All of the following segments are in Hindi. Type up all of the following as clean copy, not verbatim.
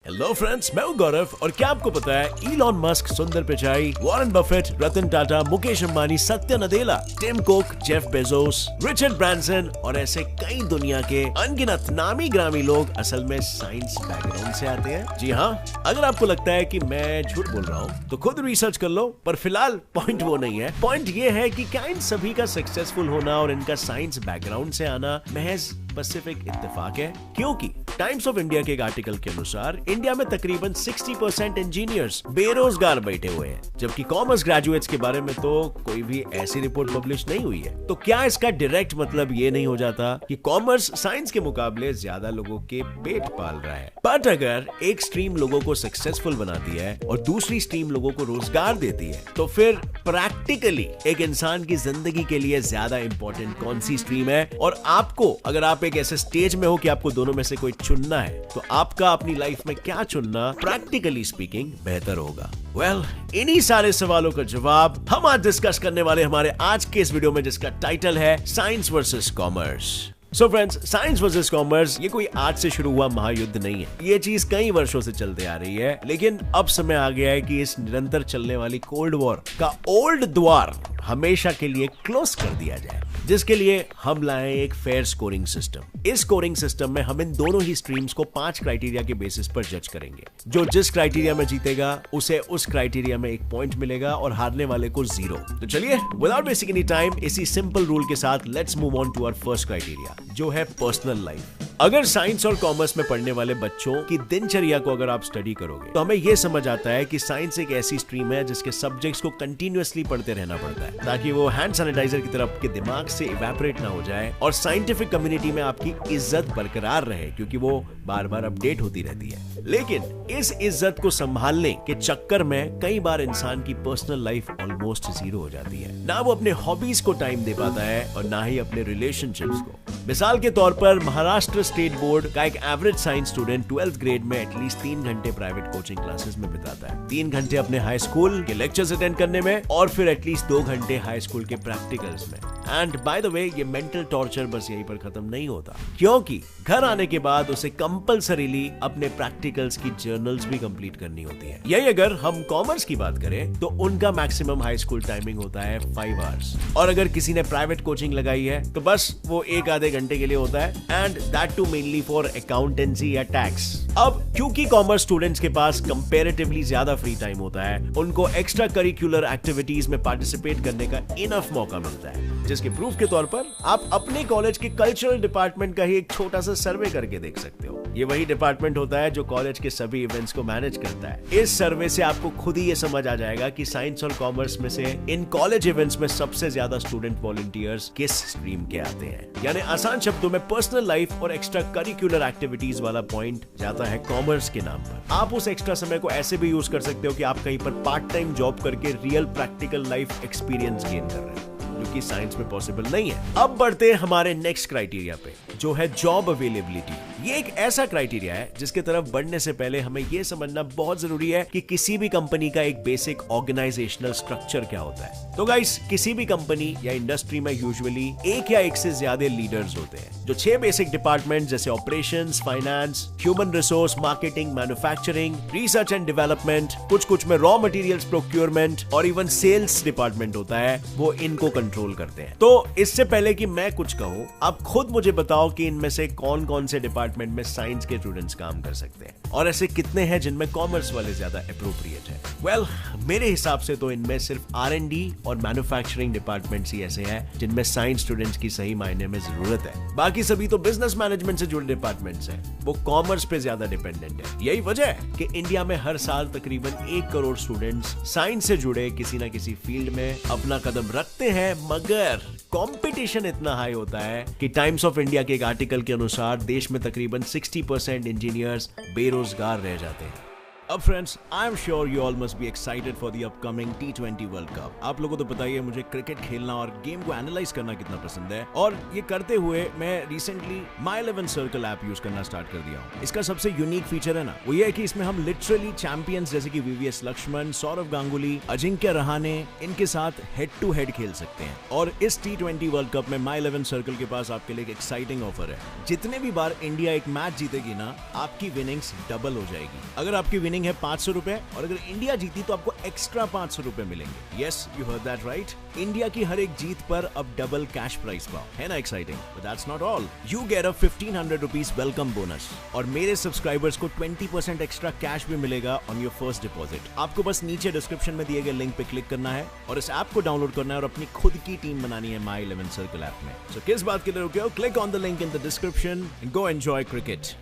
हेलो फ्रेंड्स, मैं हूं गौरव और क्या आपको पता है Elon Musk, Sundar Pichai, Warren Buffett, Ratan Tata, Mukesh Ambani, Satya Nadella, Tim Cook, Jeff Bezos, Richard Branson और ऐसे कई दुनिया के अनगिनत नामी ग्रामी लोग असल में साइंस बैकग्राउंड से आते हैं। जी हाँ, अगर आपको लगता है कि मैं झूठ बोल रहा हूँ तो खुद रिसर्च कर लो, पर फिलहाल पॉइंट वो नहीं है। पॉइंट ये है कि क्या इन सभी का सक्सेसफुल होना और इनका साइंस बैकग्राउंड से आना महज स्पेसिफिक इत्तेफाक है, क्योंकि टाइम्स ऑफ इंडिया के एक आर्टिकल के अनुसार इंडिया में तकरीबन 60% इंजीनियर्स बेरोजगार बैठे हुए हैं, जबकि कॉमर्स ग्रेजुएट्स के बारे में तो कोई भी ऐसी रिपोर्ट पब्लिश नहीं हुई है। तो क्या इसका डायरेक्ट मतलब ये नहीं हो जाता कि कॉमर्स साइंस के मुकाबले ज्यादा लोगों के पेट पाल रहा है? बट अगर एक स्ट्रीम लोगों को सक्सेसफुल बनाती है और दूसरी स्ट्रीम लोगों को रोजगार देती है, तो फिर प्रैक्टिकली एक इंसान की जिंदगी के लिए ज्यादा इंपॉर्टेंट कौन सी स्ट्रीम है? और आपको, अगर आप एक ऐसे स्टेज में हो कि आपको दोनों में से कोई चुनना है, तो आपका अपनी लाइफ में क्या चुनना प्रैक्टिकली स्पीकिंग बेहतर होगा? वेल, इन्हीं सारे सवालों का जवाब हम आज डिस्कस करने वाले हमारे आज के इस वीडियो में, जिसका टाइटल है science versus commerce. So friends, science versus commerce ये कोई आज से शुरू हुआ महायुद्ध नहीं है। ये चीज कई वर्षों से चलते आ रही है, लेकिन अब समय आ गया है कि इस निरंतर चलने वाली कोल्ड वॉर का ओल्ड द्वार हमेशा के लिए क्लोज कर दिया जाए, जिसके लिए हम लाए एक फेयर स्कोरिंग सिस्टम। इस स्कोरिंग सिस्टम में हम इन दोनों ही स्ट्रीम्स को 5 क्राइटेरिया के बेसिस पर जज करेंगे। जो जिस क्राइटेरिया में जीतेगा उसे उस क्राइटेरिया में 1 पॉइंट मिलेगा और हारने वाले को 0। तो चलिए, विदाउट वेस्टिंग एनी टाइम, इसी सिंपल रूल के साथ let's move on to our first criteria, जो है पर्सनल लाइफ। अगर साइंस और कॉमर्स में पढ़ने वाले बच्चों की दिनचर्या को अगर आप स्टडी करोगे, तो हमें यह समझ आता है कि साइंस एक ऐसी स्ट्रीम है जिसके सब्जेक्ट्स को कंटिन्यूअसली पढ़ते रहना पड़ता है, ताकि वो हैंड सैनिटाइजर की तरफ के दिमाग से इवेपोरेट ना हो जाए और साइंटिफिक कम्युनिटी में आपकी इज्जत बरकरार रहे, क्योंकि वो बार बार अपडेट होती रहती है। लेकिन इस इज्जत को संभालने के चक्कर में कई बार इंसान की पर्सनल लाइफ ऑलमोस्ट 0 हो जाती है। ना वो अपने हॉबीज को टाइम दे पाता है और ना ही अपने रिलेशनशिप्स को। मिसाल के तौर पर महाराष्ट्र स्टेट बोर्ड का एक average science student 12th grade में एटलीस्ट 3 घंटे प्राइवेट कोचिंग क्लासेस में बिताता है, 3 घंटे अपने हाई स्कूल के लेक्चर्स अटेंड करने में और फिर एटलीस्ट 2 घंटे हाई स्कूल के प्रैक्टिकल्स में। एंड बाय द वे, ये मेंटल टॉर्चर बस यहीं पर खत्म नहीं होता, क्योंकि घर आने के बाद उसे कंपल्सरीली अपने प्रैक्टिकल्स की जर्नल्स भी कंप्लीट करनी होती है। यही अगर हम कॉमर्स की बात करें तो उनका मैक्सिमम हाई स्कूल टाइमिंग होता है 5 आवर्स, और अगर किसी ने प्राइवेट कोचिंग लगाई है तो बस वो 1 आधे घंटे के लिए होता है, and that too mainly for accountancy या टैक्स। अब क्योंकि कॉमर्स स्टूडेंट्स के पास कंपैरेटिवली ज्यादा फ्री टाइम होता है, उनको एक्स्ट्रा करिकुलर एक्टिविटीज में पार्टिसिपेट करने का इनफ मौका मिलता है, जिसके प्रूफ के तौर पर आप अपने कॉलेज के कल्चरल डिपार्टमेंट का ही एक छोटा सा सर्वे करके देख सकते हो। ये वही डिपार्टमेंट होता है जो कॉलेज के सभी इवेंट्स को मैनेज करता है। इस सर्वे से आपको खुद ही ये समझ आ जाएगा कि साइंस और कॉमर्स में से इन कॉलेज इवेंट्स में सबसे ज्यादा स्टूडेंट वॉलंटियर्स किस स्ट्रीम के आते हैं। यानी आसान शब्दों में, पर्सनल लाइफ और एक्स्ट्रा करिकुलर एक्टिविटीज वाला पॉइंट जाता है कॉमर्स के नाम पर। आप उस एक्स्ट्रा समय को ऐसे भी यूज कर सकते हो कि आप कहीं पर पार्ट टाइम जॉब करके real practical life experience gain कर रहे हैं, जो कि साइंस में पॉसिबल नहीं है। अब बढ़ते हैं हमारे नेक्स्ट क्राइटेरिया पे, जो है जॉब अवेलेबिलिटी। ये एक ऐसा क्राइटेरिया है जिसके तरफ बढ़ने से पहले हमें यह समझना बहुत जरूरी है कि किसी भी कंपनी का एक बेसिक ऑर्गेनाइजेशनल स्ट्रक्चर क्या होता है। तो गाइस, किसी भी कंपनी या इंडस्ट्री में यूजुअली 1 या 1 से ज्यादा लीडर्स होते हैं, जो 6 बेसिक डिपार्टमेंट जैसे operations, finance, human resource, marketing, manufacturing, research and development, कुछ में रॉ मटेरियल्स प्रोक्योरमेंट और इवन सेल्स डिपार्टमेंट होता है, वो इनको कंट्रोल करते हैं। तो इससे पहले कि मैं कुछ कहूं, आप खुद मुझे बताओ कि इनमें से कौन कौन से डिपार्टमेंट में साइंस के स्टूडेंट्स काम कर सकते हैं, और ऐसे कितने हैं जिनमें कॉमर्स वाले ज्यादा एप्रोप्रिएट है। वेल, मेरे हिसाब से तो इनमें सिर्फ R&D और मैन्युफैक्चरिंग डिपार्टमेंट्स ही ऐसे हैं जिनमें साइंस स्टूडेंट्स की सही मायने में जरूरत है। बाकी सभी तो बिजनेस मैनेजमेंट से जुड़े डिपार्टमेंट्स हैं, वो कॉमर्स पे ज्यादा डिपेंडेंट है। यही वजह है कि इंडिया में हर साल तकरीबन 1 करोड़ स्टूडेंट्स साइंस से जुड़े किसी ना किसी फील्ड में अपना कदम रखते हैं, मगर कंपटीशन इतना हाई होता है कि टाइम्स ऑफ इंडिया के एक आर्टिकल के अनुसार देश में तकरीबन 60% इंजीनियर्स बेरोजगार रह जाते हैं। अब friends, I am sure you all must be excited for the upcoming T20 world cup. आप लोगों को तो पता ही है मुझे क्रिकेट खेलना और गेम को एनालाइज करना कितना पसंद है, और ये करते हुए मैं recently My11 circle app use करना स्टार्ट कर दिया हूँ। इसका सबसे यूनिक फीचर है ना, वो ये है कि इसमें हम लिटरली चैंपियंस जैसे कि VVS लक्ष्मण, सौरव गांगुली, अजिंक्य रहाणे, इनके साथ हेड टू हेड खेल सकते हैं। और इस T20 वर्ल्ड कप में My11 सर्कल के पास आपके लिए एक एक्साइटिंग ऑफर है। जितने भी बार इंडिया एक मैच जीतेगी ना, आपकी विनिंग्स डबल हो जाएगी। अगर आपकी विनिंग है 500 रुपए, और अगर इंडिया जीती तो आपको एक्स्ट्रा 500 रुपए मिलेंगे। Yes, you heard that right. India की हर एक जीत पर अब डबल कैश प्राइस पाओ, है ना exciting? But that's not all, you get a 1500 rupees welcome bonus, और मेरे सब्सक्राइबर्स को 20% एक्स्ट्रा कैश भी मिलेगा ऑन योर फर्स्ट डिपॉजिट। आपको बस नीचे डिस्क्रिप्शन में दिए गए लिंक पे क्लिक करना है और इस ऐप को डाउनलोड करना है और अपनी खुद की टीम बनानी है My11 सर्कल ऐप में। सो किस बात के लिए रुके हो? Click on the link in the description and go enjoy cricket.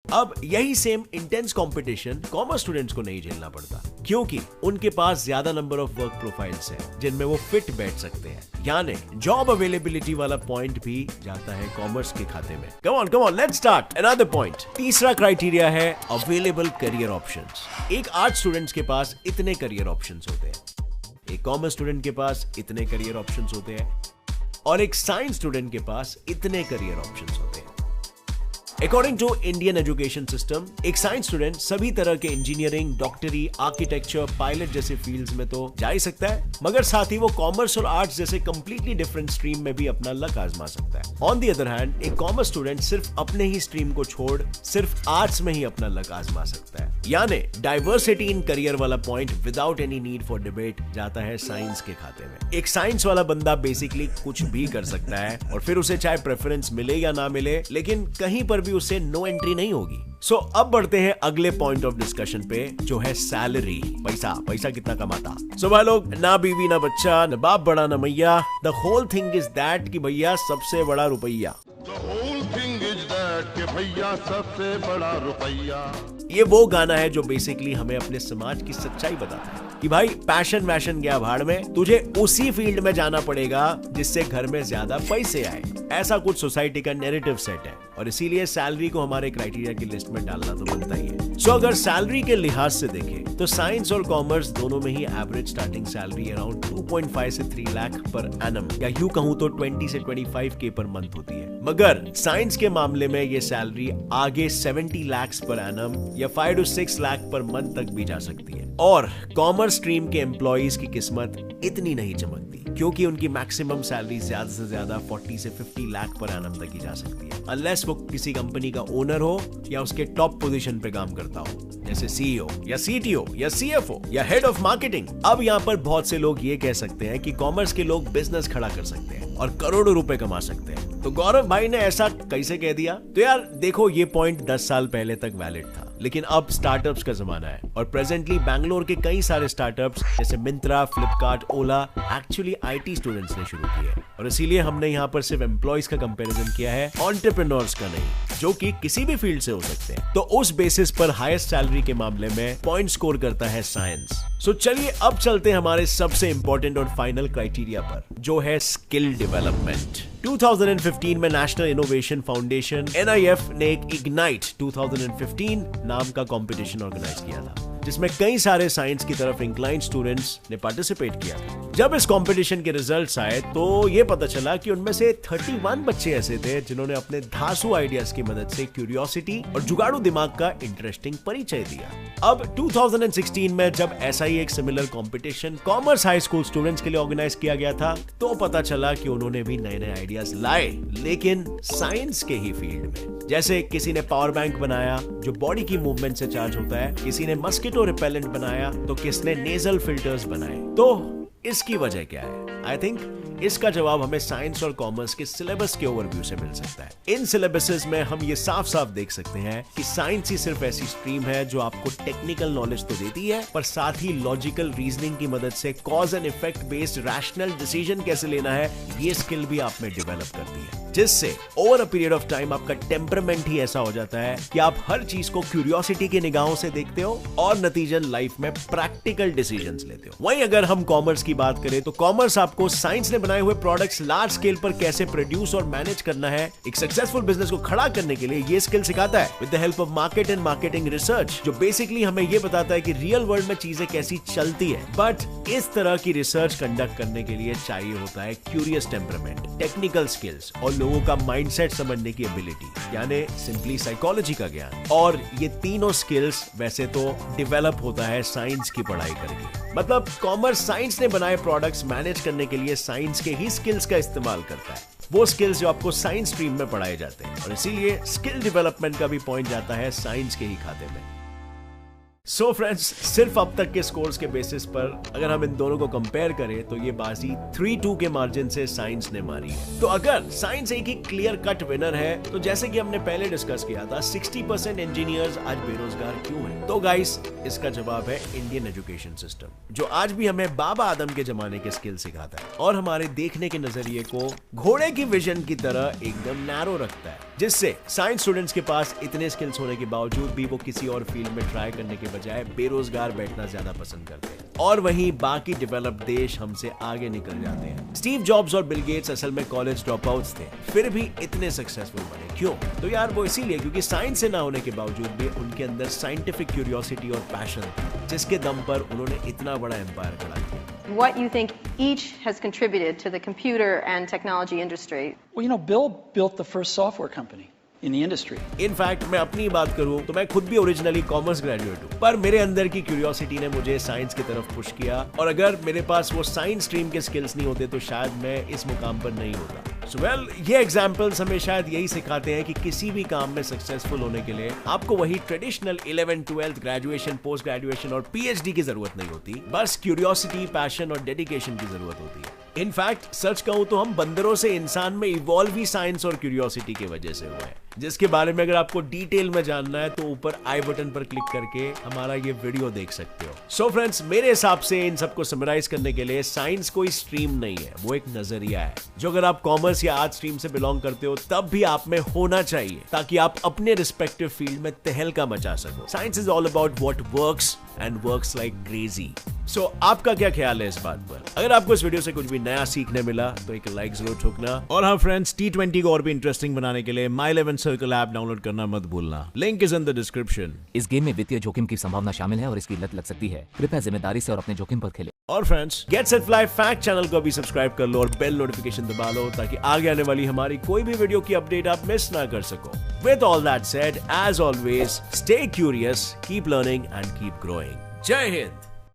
अब यही same intense competition commerce students को नहीं झेलना पड़ता, क्योंकि उनके पास ज्यादा नंबर ऑफ वर्क प्रोफाइल्स हैं जिनमें वो फिट बैठ सकते हैं। यानी जॉब अवेलेबिलिटी वाला पॉइंट भी जाता है कॉमर्स के खाते में। Come on let's start another point. तीसरा क्राइटेरिया है अवेलेबल करियर ऑप्शंस। एक आर्ट स्टूडेंट्स के पास इतने करियर ऑप्शंस होते हैं, एक कॉमर्स स्टूडेंट के पास इतने करियर ऑप्शंस होते हैं, और एक साइंस स्टूडेंट के पास इतने करियर ऑप्शंस होते हैं। According to Indian education system, एक साइंस स्टूडेंट सभी तरह के इंजीनियरिंग, डॉक्टरी, आर्किटेक्चर, पायलट जैसे फील्ड्स में तो जा ही सकता है, मगर साथ ही वो कॉमर्स और आर्ट्स जैसे कंप्लीटली डिफरेंट स्ट्रीम में भी अपना लक आजमा सकता है। ऑन द अदर हैंड, एक कॉमर्स स्टूडेंट सिर्फ अपने ही स्ट्रीम को छोड़ सिर्फ आर्ट्स में ही अपना लक आजमा सकता है। यानी डाइवर्सिटी इन करियर वाला point without any need for debate जाता है साइंस के खाते में। एक साइंस वाला बंदा बेसिकली कुछ भी कर सकता है, और फिर उसे चाहे प्रेफरेंस मिले या ना मिले, लेकिन कहीं पर उसे नो एंट्री नहीं होगी। सो अब बढ़ते हैं अगले पॉइंट ऑफ डिस्कशन पे, जो है सैलरी। पैसा कितना कमाता। सो भाई लोग, ना बीवी ना बच्चा, ना बाप बड़ा ना मैया, the whole thing is that कि भैया सबसे बड़ा रुपया। भैया सबसे बड़ा रुपया। ये वो गाना है जो बेसिकली हमें अपने समाज की सच्चाई बताता है कि भाई पैशन वैशन गया भाड़ में, तुझे उसी फील्ड में जाना पड़ेगा जिससे घर में ज्यादा पैसे आए। ऐसा कुछ सोसाइटी का नैरेटिव सेट है, और इसीलिए सैलरी को हमारे क्राइटेरिया की लिस्ट में डालना तो बनता ही है। सो अगर सैलरी के लिहाज से देखें तो साइंस और कॉमर्स दोनों में ही एवरेज स्टार्टिंग सैलरी अराउंड 2.5 से 3 लाख पर एनम, या यूं कहूं तो 20 से 25K पर मंथ होती है। मगर साइंस के मामले में ये सैलरी आगे 70 लाख पर एनम या 5 to 6 लाख पर मंथ तक भी जा सकती है। और कॉमर्स स्ट्रीम के एम्प्लॉइज की किस्मत इतनी नहीं चमकती, क्योंकि उनकी मैक्सिमम सैलरी ज्यादा से ज्यादा 40 से 50 लाख पर एनम तक ही जा सकती है, अनलेस वो किसी कंपनी का ओनर हो या उसके टॉप पोजीशन पे काम करता हो, जैसे CEO या CTO या CFO या हेड ऑफ मार्केटिंग। अब यहाँ पर बहुत से लोग ये कह सकते हैं कि कॉमर्स के लोग बिजनेस खड़ा कर सकते हैं और करोड़ों रुपए कमा सकते हैं। तो गौरव भाई ने ऐसा कैसे कह दिया? तो यार देखो, ये पॉइंट 10 साल पहले तक वैलिड था, लेकिन अब स्टार्टअप्स का जमाना है, और प्रेजेंटली बैंगलोर के कई सारे स्टार्टअप्स जैसे मिंत्रा, फ्लिपकार्ट, ओला एक्चुअली IT स्टूडेंट्स ने शुरू किए, और इसीलिए हमने यहाँ पर सिर्फ एम्प्लॉइज का कंपैरिजन किया है, एंटरप्रेन्योर्स का नहीं, जो कि किसी भी फील्ड से हो सकते हैं। तो उस बेसिस पर हाईएस्ट सैलरी के मामले में पॉइंट स्कोर करता है साइंस। सो चलिए अब चलते हैं हमारे सबसे इंपॉर्टेंट और फाइनल क्राइटेरिया पर, जो है स्किल डेवलपमेंट। 2015 में नेशनल इनोवेशन फाउंडेशन NIF ने एक इग्नाइट 2015 नाम का कंपटीशन ऑर्गेनाइज किया था, जिसमें कई सारे साइंस की तरफ इंक्लाइंड स्टूडेंट्स ने पार्टिसिपेट किया था। जब इस कंपटीशन के रिजल्ट्स आए तो ये पता चला कि उनमें से 31 बच्चे ऐसे थे जिन्होंने अपने धांसू आइडियाज की मदद से क्यूरियोसिटी और जुगाड़ू दिमाग का इंटरेस्टिंग परिचय दिया। अब 2016 में जब ऐसा ही एक similar competition commerce high school students के लिए ऑर्गेनाइज किया गया था, तो पता चला कि उन्होंने भी नए नए आइडियाज लाए, लेकिन साइंस के ही फील्ड में। जैसे किसी ने पावर बैंक बनाया जो बॉडी की मूवमेंट से चार्ज होता है, किसी ने मस्किटो रिपेलेंट बनाया, तो किसने नेजल फिल्टर्स बनाए। तो इसकी वजह क्या है? आई थिंक इसका जवाब हमें साइंस और कॉमर्स के सिलेबस के ओवरव्यू से मिल सकता है। इन सिलेबसेस में हम ये साफ साफ देख सकते हैं कि साइंस ही सिर्फ ऐसी स्ट्रीम है जो आपको टेक्निकल नॉलेज तो देती है, पर साथ ही लॉजिकल रीजनिंग की मदद से cause and effect based rational decision कैसे लेना है, ये स्किल भी आप में डेवलप करती है, जिससे over a period of time आपका टेम्परामेंट ही ऐसा हो जाता है कि आप हर चीज को क्यूरियोसिटी की निगाहों से देखते हो और नतीजन लाइफ में प्रैक्टिकल डिसीजंस लेते हो। वहीं अगर हम कॉमर्स की बात करें तो कॉमर्स आपको आपको साइंस ने बनाए हुए प्रोडक्ट्स लार्ज स्केल पर कैसे प्रोड्यूस और मैनेज करना है। एक सक्सेसफुल बिजनेस को खड़ा करने के लिए ये स्किल सिखाता है with the help of market and marketing research, जो बेसिकली हमें ये बताता है कि रियल वर्ल्ड में चीजें कैसी चलती है। बट इस तरह की रिसर्च कंडक्ट करने के लिए चाहिए होता है क्यूरियस टेम्परामेंट, टेक्निकल स्किल्स और लोगों का माइंडसेट समझने की एबिलिटी, यानी सिंपली साइकोलॉजी का ज्ञान। और ये तीनों स्किल्स वैसे तो डेवलप होता है साइंस की पढ़ाई करके। मतलब कॉमर्स साइंस ने बनाए प्रोडक्ट्स मैनेज करने के लिए साइंस के ही स्किल्स का इस्तेमाल करता है, वो स्किल्स जो आपको साइंस स्ट्रीम में पढ़ाए जाते हैं। और इसीलिए स्किल डेवलपमेंट का भी पॉइंट जाता है साइंस के ही खाते में। सो फ्रेंड्स, सिर्फ अब तक के स्कोर्स के बेसिस पर अगर हम इन दोनों को कंपेयर करें तो ये बाजी 3-2 के मार्जिन से साइंस ने मारी है। तो अगर साइंस एक ही क्लियर कट विनर है तो जैसे कि हमने पहले डिस्कस किया था 60% इंजीनियर्स आज बेरोजगार क्यों हैं? तो गाइस, इसका जवाब है इंडियन एजुकेशन सिस्टम, जो आज भी हमें बाबा आदम के जमाने के स्किल सिखाता है और हमारे देखने के नजरिए को घोड़े की विजन की तरह एकदम नैरो रखता है, जिससे साइंस स्टूडेंट्स के पास इतने स्किल्स होने के बावजूद भी वो किसी और फील्ड में ट्राई करने के बजाय बेरोजगार बैठना ज्यादा पसंद करते हैं। और वहीं बाकी डेवलप्ड देश हमसे आगे निकल जाते हैं। स्टीव जॉब्स और बिल गेट्स असल में कॉलेज ड्रॉपआउट्स थे, फिर भी इतने सक्सेसफुल बने। क्यों? तो यार वो इसीलिए क्योंकि साइंस से ना होने के बावजूद भी उनके अंदर साइंटिफिक क्यूरियोसिटी और पैशन था, जिसके दम पर उन्होंने इतना बड़ा एम्पायर खड़ा किया। What you think each has contributed to the computer and technology industry? Well, you know, Bill built the first software company in the industry. In fact मैं अपनी बात करूं तो मैं खुद भी ओरिजिनली कॉमर्स ग्रेजुएट हूं, पर मेरे अंदर की क्यूरियोसिटी ने मुझे साइंस की तरफ पुश किया, और अगर मेरे पास वो साइंस स्ट्रीम के स्किल्स नहीं होते तो शायद मैं इस मुकाम पर नहीं होता। So well, ये एग्जाम्पल्स हमें शायद यही सिखाते हैं कि किसी भी काम में सक्सेसफुल होने के लिए आपको वही traditional 11th 12th graduation, post graduation और पीएचडी की जरूरत नहीं होती, बस क्यूरियोसिटी, पैशन और डेडिकेशन की जरूरत होती है। इनफैक्ट सच कहूं तो हम बंदरों से इंसान में इवॉल्व ही साइंस और क्यूरियोसिटी की वजह से हुए हैं, जिसके बारे में अगर आपको डिटेल में जानना है तो ऊपर आई बटन पर क्लिक करके हमारा ये वीडियो देख सकते हो। सो फ्रेंड्स, मेरे हिसाब से इन सबको समराइज करने के लिए साइंस कोई स्ट्रीम नहीं है, वो एक नजरिया है जो अगर आप कॉमर्स या आर्ट स्ट्रीम से बिलोंग करते हो तब भी आप में होना चाहिए, ताकि आप अपने रिस्पेक्टिव फील्ड में तहलका मचा सको। Science is all about what works and works like crazy. So आपका क्या ख्याल है इस बात पर? अगर आपको इस वीडियो से कुछ भी नया सीखने मिला तो एक लाइक जरूर ठोकना, और हाँ फ्रेंड्स, T20 को और भी इंटरेस्टिंग बनाने के लिए My 11 सर्कल ऐप डाउनलोड करना मत भूलना, link is in the description. इस गेम में वित्तीय जोखिम की संभावना शामिल है और इसकी लत लग सकती है। कृपया जिम्मेदारी से और अपने जोखिम पर खेलें। और friends, get set fly fact channel को भी सब्सक्राइब कर लो और बेल नोटिफिकेशन दबा लो, ताकि आगे आने वाली हमारी कोई भी वीडियो की अपडेट आप मिस ना कर सको। With all that said, as always, stay curious, keep learning and keep growing. जय हिंद।